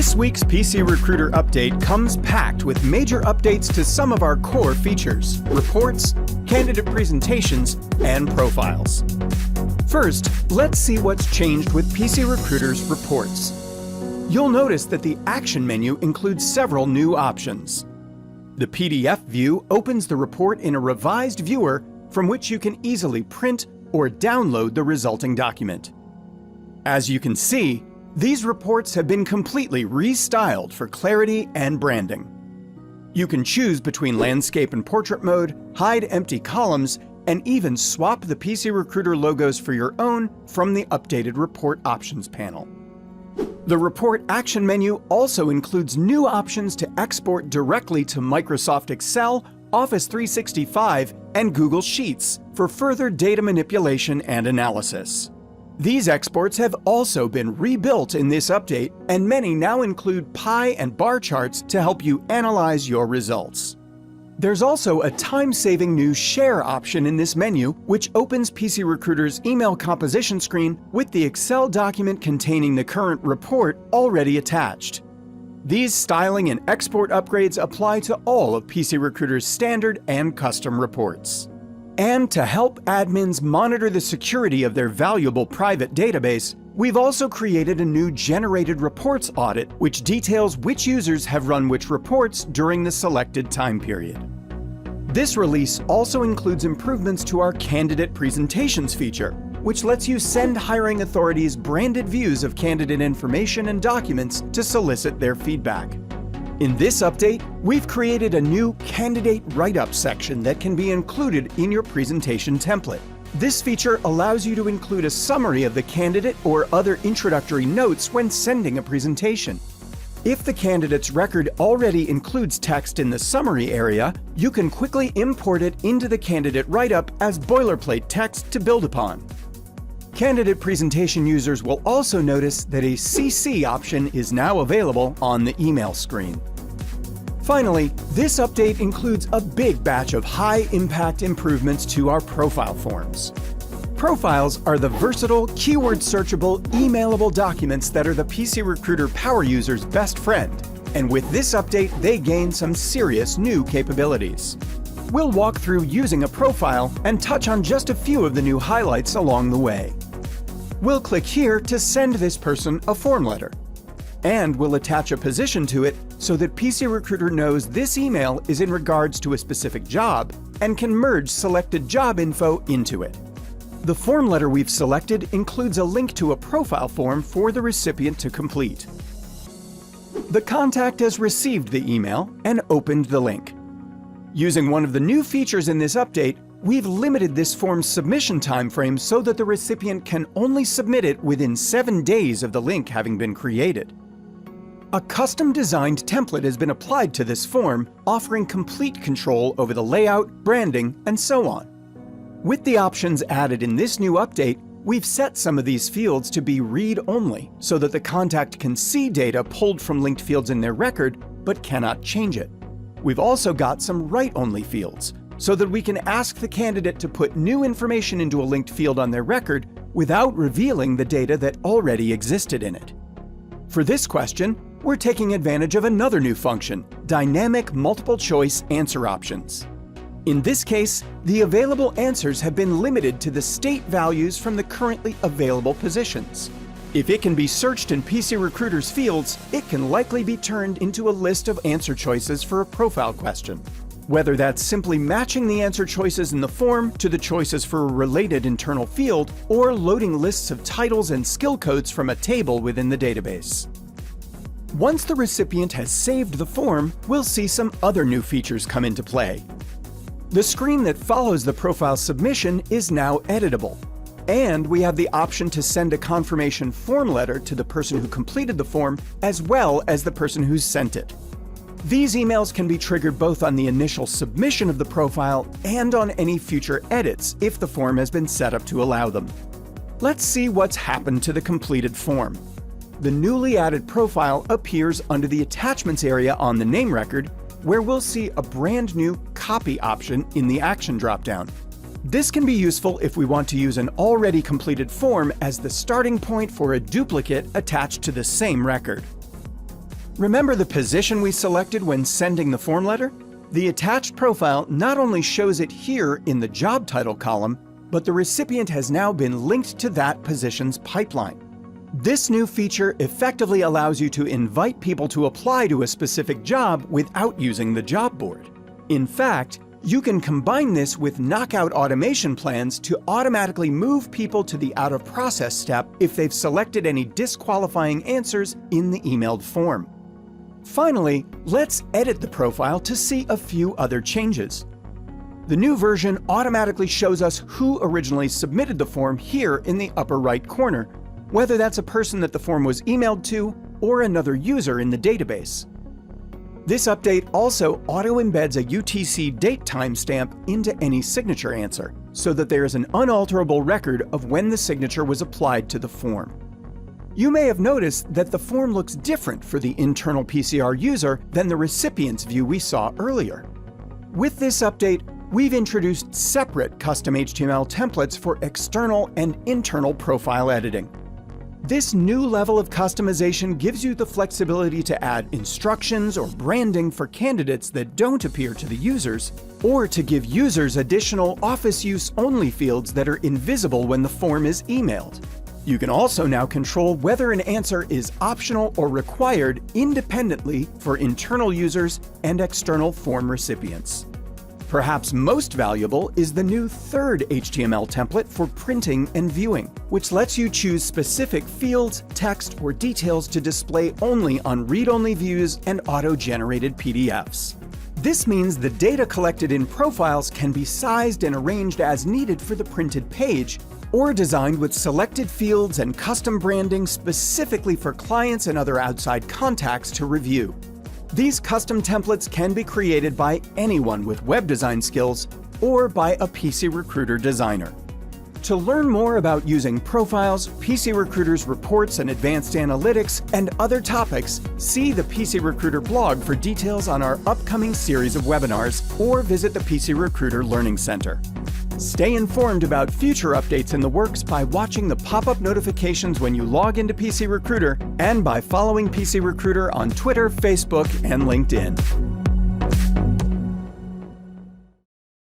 This week's PC Recruiter update comes packed with major updates to some of our core features, reports, candidate presentations, and profiles. First, let's see what's changed with PC Recruiter's reports. You'll notice that the Action menu includes several new options. The PDF view opens the report in a revised viewer from which you can easily print or download the resulting document. As you can see, these reports have been completely restyled for clarity and branding. You can choose between landscape and portrait mode, hide empty columns, and even swap the PC Recruiter logos for your own from the updated Report Options panel. The Report Action menu also includes new options to export directly to Microsoft Excel, Office 365, and Google Sheets for further data manipulation and analysis. These exports have also been rebuilt in this update, and many now include pie and bar charts to help you analyze your results. There's also a time-saving new Share option in this menu, which opens PC Recruiter's email composition screen with the Excel document containing the current report already attached. These styling and export upgrades apply to all of PC Recruiter's standard and custom reports. And to help admins monitor the security of their valuable private database, we've also created a new Generated Reports audit, which details which users have run which reports during the selected time period. This release also includes improvements to our Candidate Presentations feature, which lets you send hiring authorities branded views of candidate information and documents to solicit their feedback. In this update, we've created a new Candidate Write-Up section that can be included in your presentation template. This feature allows you to include a summary of the candidate or other introductory notes when sending a presentation. If the candidate's record already includes text in the summary area, you can quickly import it into the candidate write-up as boilerplate text to build upon. Candidate presentation users will also notice that a CC option is now available on the email screen. Finally, this update includes a big batch of high-impact improvements to our profile forms. Profiles are the versatile, keyword-searchable, emailable documents that are the PC Recruiter power user's best friend. And with this update, they gain some serious new capabilities. We'll walk through using a profile and touch on just a few of the new highlights along the way. We'll click here to send this person a form letter. And we'll attach a position to it so that PC Recruiter knows this email is in regards to a specific job and can merge selected job info into it. The form letter we've selected includes a link to a profile form for the recipient to complete. The contact has received the email and opened the link. Using one of the new features in this update, we've limited this form's submission timeframe so that the recipient can only submit it within 7 days of the link having been created. A custom-designed template has been applied to this form, offering complete control over the layout, branding, and so on. With the options added in this new update, we've set some of these fields to be read-only so that the contact can see data pulled from linked fields in their record, but cannot change it. We've also got some write-only fields, so that we can ask the candidate to put new information into a linked field on their record without revealing the data that already existed in it. For this question, we're taking advantage of another new function, Dynamic Multiple Choice Answer Options. In this case, the available answers have been limited to the state values from the currently available positions. If it can be searched in PC Recruiter's fields, it can likely be turned into a list of answer choices for a profile question. Whether that's simply matching the answer choices in the form to the choices for a related internal field, or loading lists of titles and skill codes from a table within the database. Once the recipient has saved the form, we'll see some other new features come into play. The screen that follows the profile submission is now editable, and we have the option to send a confirmation form letter to the person who completed the form as well as the person who sent it. These emails can be triggered both on the initial submission of the profile and on any future edits if the form has been set up to allow them. Let's see what's happened to the completed form. The newly added profile appears under the Attachments area on the name record, where we'll see a brand new Copy option in the Action dropdown. This can be useful if we want to use an already completed form as the starting point for a duplicate attached to the same record. Remember the position we selected when sending the form letter? The attached profile not only shows it here in the job title column, but the recipient has now been linked to that position's pipeline. This new feature effectively allows you to invite people to apply to a specific job without using the job board. In fact, you can combine this with knockout automation plans to automatically move people to the out of process step if they've selected any disqualifying answers in the emailed form. Finally, let's edit the profile to see a few other changes. The new version automatically shows us who originally submitted the form here in the upper right corner, whether that's a person that the form was emailed to or another user in the database. This update also auto-embeds a UTC date timestamp into any signature answer, so that there is an unalterable record of when the signature was applied to the form. You may have noticed that the form looks different for the internal PCR user than the recipient's view we saw earlier. With this update, we've introduced separate custom HTML templates for external and internal profile editing. This new level of customization gives you the flexibility to add instructions or branding for candidates that don't appear to the users, or to give users additional office use only fields that are invisible when the form is emailed. You can also now control whether an answer is optional or required independently for internal users and external form recipients. Perhaps most valuable is the new third HTML template for printing and viewing, which lets you choose specific fields, text, or details to display only on read-only views and auto-generated PDFs. This means the data collected in profiles can be sized and arranged as needed for the printed page, or designed with selected fields and custom branding specifically for clients and other outside contacts to review. These custom templates can be created by anyone with web design skills or by a PC Recruiter designer. To learn more about using profiles, PC Recruiter's reports and advanced analytics, and other topics, see the PC Recruiter blog for details on our upcoming series of webinars, or visit the PC Recruiter Learning Center. Stay informed about future updates in the works by watching the pop-up notifications when you log into PC Recruiter and by following PC Recruiter on Twitter, Facebook, and LinkedIn.